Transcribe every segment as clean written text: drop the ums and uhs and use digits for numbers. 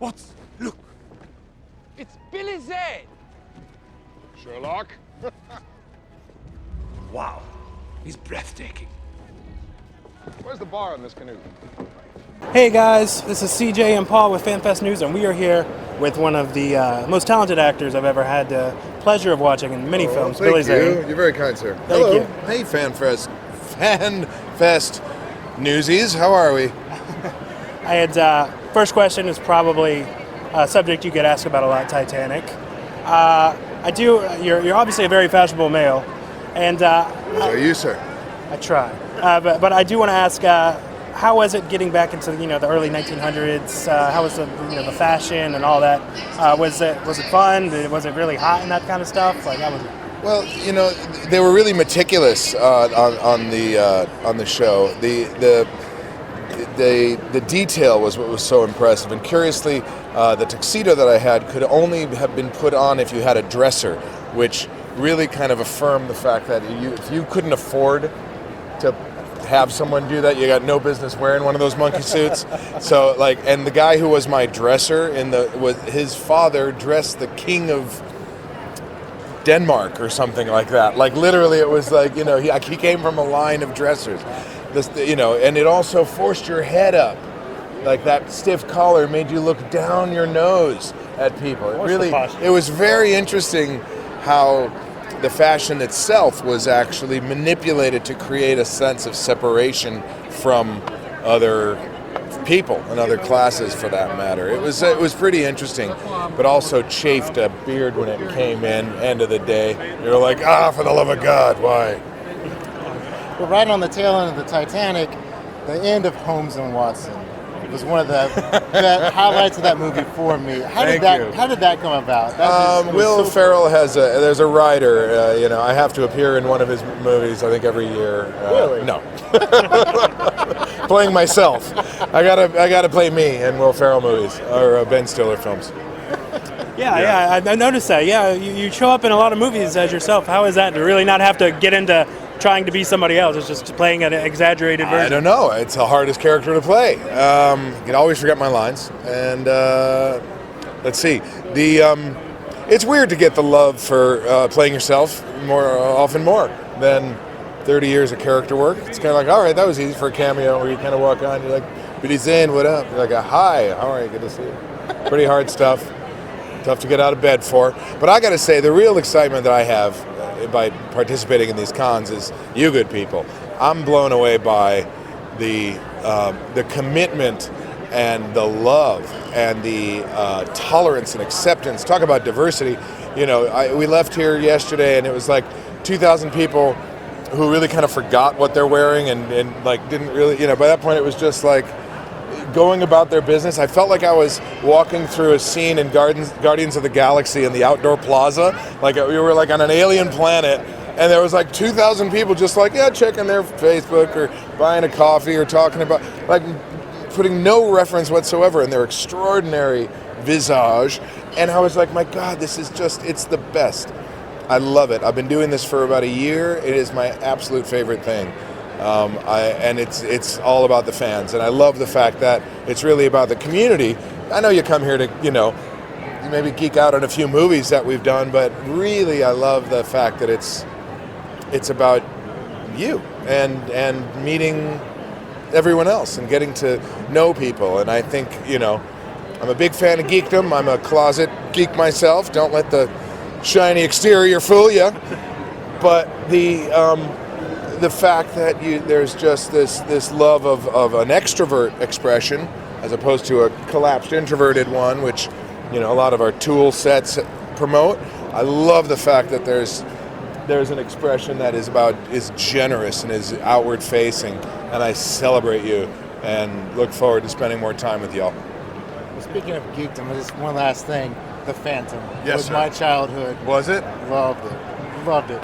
What's... Look. It's Billy Zane. Sherlock? Wow. He's breathtaking. Where's the bar on this canoe? Hey guys, this is CJ and Paul with FanFest News, and we are here with one of the most talented actors I've ever had the pleasure of watching in many films, Billy Zane. You're very kind, sir. Thank Hello. you. Hey, FanFest Newsies. How are we? I had first question is probably a subject you get asked about a lot: Titanic. You're obviously a very fashionable male, and So are you, sir? I try. But I do want to ask, how was it getting back into the early 1900s? How was the fashion and all that? Was it fun? Was it really hot and that kind of stuff? Like, how was it? Well, they were really meticulous on the show. The detail was what was so impressive, and curiously, the tuxedo that I had could only have been put on if you had a dresser, which really kind of affirmed the fact that if you couldn't afford to have someone do that, you got no business wearing one of those monkey suits. So and the guy who was my dresser his father dressed the king of Denmark or something like that. Like literally, it was like he came from a line of dressers. And it also forced your head up. Like that stiff collar made you look down your nose at people. It was very interesting how the fashion itself was actually manipulated to create a sense of separation from other people and other classes, for that matter. It was pretty interesting, but also chafed a beard when it came in. End of the day, you're like, for the love of God, why? But right on the tail end of the Titanic, the end of Holmes and Watson was one of the highlights of that movie for me. How did that come about? Will Ferrell there's a writer. I have to appear in one of his movies. I think every year. Really? No. Playing myself. I gotta play me in Will Ferrell movies or Ben Stiller films. Yeah, I noticed that. Yeah, you show up in a lot of movies as yourself. How is that to really not have to get into trying to be somebody else? It's just playing an exaggerated version. I don't know. It's the hardest character to play. I can always forget my lines. And let's see. It's weird to get the love for playing yourself often more than 30 years of character work. It's kind of like, all right, that was easy for a cameo where you kind of walk on, you're like, Billy Zane, what up? You're like, hi, how are you? Good to see you. Pretty hard stuff. Tough to get out of bed for. But I got to say, the real excitement that I have by participating in these cons is you good people. I'm blown away by the commitment and the love and the tolerance and acceptance. Talk about diversity. We left here yesterday and it was like 2,000 people who really kind of forgot what they're wearing and like didn't really, by that point it was just like going about their business. I felt like I was walking through a scene in Guardians of the Galaxy in the outdoor plaza. Like we were like on an alien planet, and there was like 2,000 people just like, checking their Facebook or buying a coffee or talking about, like putting no reference whatsoever in their extraordinary visage. And I was like, my God, this is it's the best. I love it. I've been doing this for about a year. It is my absolute favorite thing. And it's all about the fans, and I love the fact that it's really about the community. I know you come here to, maybe geek out on a few movies that we've done, but really I love the fact that it's about you and meeting everyone else and getting to know people. And I think, I'm a big fan of geekdom. I'm a closet geek myself. Don't let the shiny exterior fool you. But the fact that there's just this love of an extrovert expression as opposed to a collapsed introverted one, which a lot of our tool sets promote. I love the fact that there's an expression that is generous and is outward facing, and I celebrate you and look forward to spending more time with y'all. Well, speaking of geekdom, just one last thing: The Phantom. Yes, was sir. My childhood. Was it? Loved it.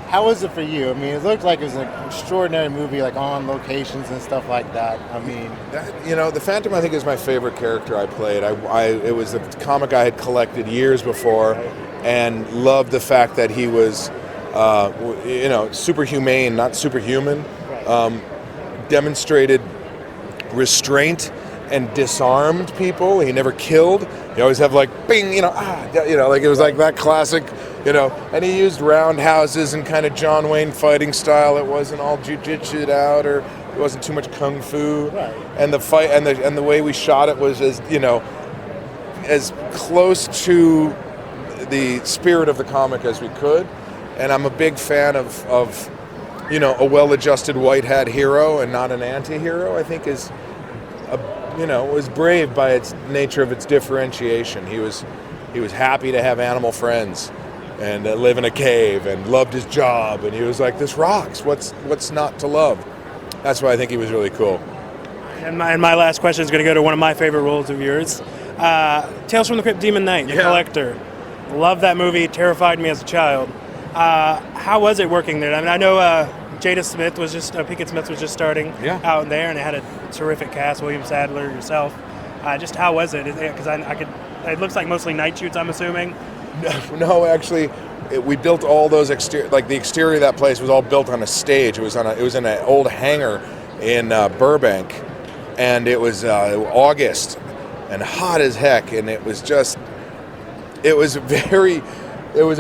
How was it for you? I mean, it looked like it was an extraordinary movie, like on locations and stuff like that. I mean, The Phantom, I think, is my favorite character I played. It was a comic I had collected years before, and loved the fact that he was, super humane, not superhuman. Demonstrated restraint and disarmed people. He never killed. He always have like bing, like it was like that classic, and he used roundhouses and kind of John Wayne fighting style. It wasn't all jiu-jitsu'd out, or it wasn't too much kung fu. Right. And the fight and the way we shot it was as close to the spirit of the comic as we could. And I'm a big fan of a well-adjusted white hat hero and not an anti-hero. I think is was brave by its nature of its differentiation. He was happy to have animal friends and live in a cave and loved his job, and he was like, this rocks, what's not to love? That's why I think he was really cool. And my last question is going to go to one of my favorite roles of yours, Tales from the Crypt, Demon Knight, The Collector. Love that movie, terrified me as a child. How was it working there? I mean, I know Pinkett Smith was just starting out there, and it had a terrific cast, William Sadler, yourself. Just how was it? Because it looks like mostly night shoots, I'm assuming. No, actually, we built all those the exterior of that place was all built on a stage. It was in an old hangar in Burbank, and it was August and hot as heck, and it was a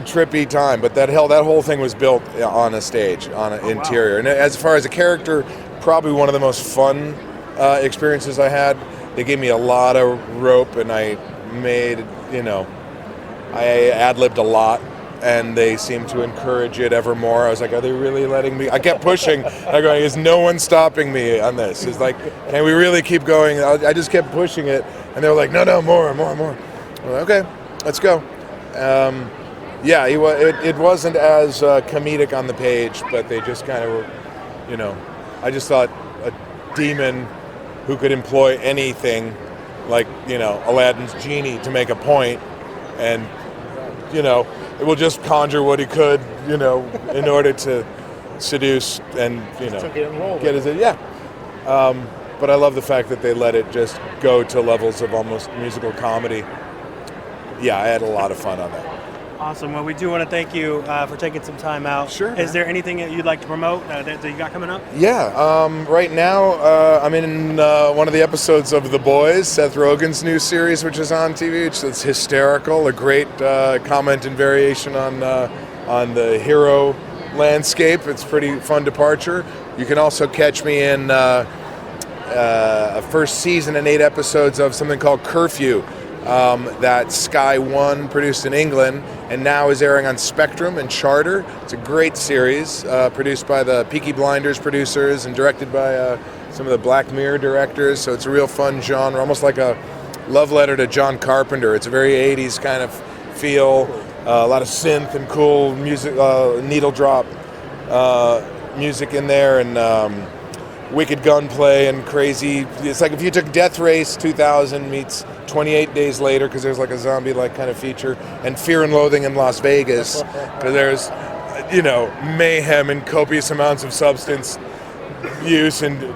trippy time. But that whole thing was built on a stage, on an interior. And as far as a character, probably one of the most fun experiences I had. They gave me a lot of rope, and I made I ad-libbed a lot, and they seemed to encourage it ever more. I was like, are they really letting me? I kept pushing. I go, is no one stopping me on this? It's like, can we really keep going? I just kept pushing it, and they were like, no, more. I'm like, okay, let's go. It wasn't as comedic on the page, but they just kind of were, I just thought a demon who could employ anything, like, Aladdin's genie to make a point, and it will just conjure what he could, in order to seduce and, get his, but I love the fact that they let it just go to levels of almost musical comedy. Yeah, I had a lot of fun on that. Awesome. Well, we do want to thank you for taking some time out. Sure. Is there anything that you'd like to promote that you got coming up? Yeah. Right now, I'm in one of the episodes of The Boys, Seth Rogen's new series, which is on TV. It's hysterical. A great comment and variation on the hero landscape. It's pretty fun departure. You can also catch me in a first season and 8 episodes of something called Curfew. That Sky One produced in England and now is airing on Spectrum and Charter. It's a great series produced by the Peaky Blinders producers and directed by some of the Black Mirror directors. So it's a real fun genre, almost like a love letter to John Carpenter. It's a very 80s kind of feel, a lot of synth and cool music, needle drop music in there, and wicked gunplay and crazy. It's like if you took Death Race 2000 meets 28 Days Later, because there's like a zombie-like kind of feature, and Fear and Loathing in Las Vegas, because there's, mayhem and copious amounts of substance use and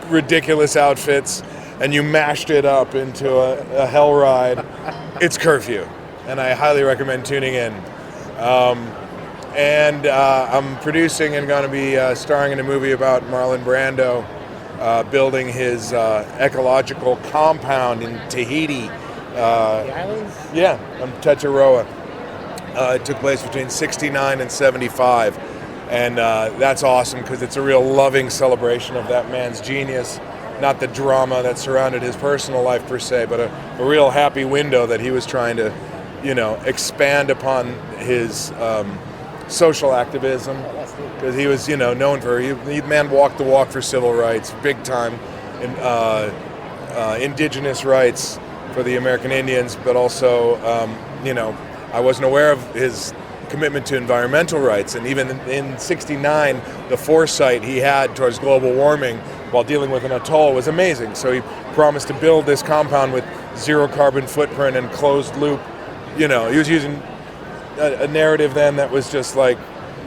ridiculous outfits, and you mashed it up into a hell ride. It's Curfew, and I highly recommend tuning in. And I'm producing and going to be starring in a movie about Marlon Brando building his ecological compound in Tahiti. The islands? Yeah, on Tetaroa. It took place between 69 and 75. And that's awesome because it's a real loving celebration of that man's genius. Not the drama that surrounded his personal life per se, but a real happy window that he was trying to, expand upon his social activism, because he was, known for, the man walked the walk for civil rights, big time, indigenous rights for the American Indians, but also, I wasn't aware of his commitment to environmental rights, and even in '69, the foresight he had towards global warming while dealing with an atoll was amazing. So he promised to build this compound with zero carbon footprint and closed loop. He was using a narrative then that was just like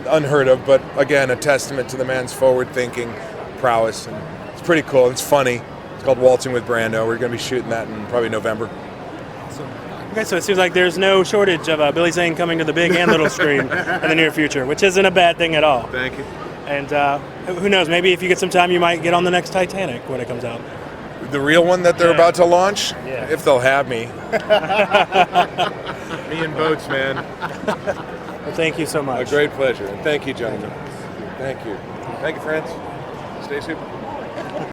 unheard of, but again, a testament to the man's forward-thinking prowess. And it's pretty cool. It's funny. It's called Waltzing with Brando. We're going to be shooting that in probably November. Okay, so it seems like there's no shortage of Billy Zane coming to the big and little screen in the near future, which isn't a bad thing at all. Thank you. And who knows, maybe if you get some time, you might get on the next Titanic when it comes out. the real one that they're Yeah. about to launch, Yeah. if they'll have me. Me and boats, man. Well, thank you so A much. great pleasure. And thank you, gentlemen. Thank you. Thank you, friends. Stay super.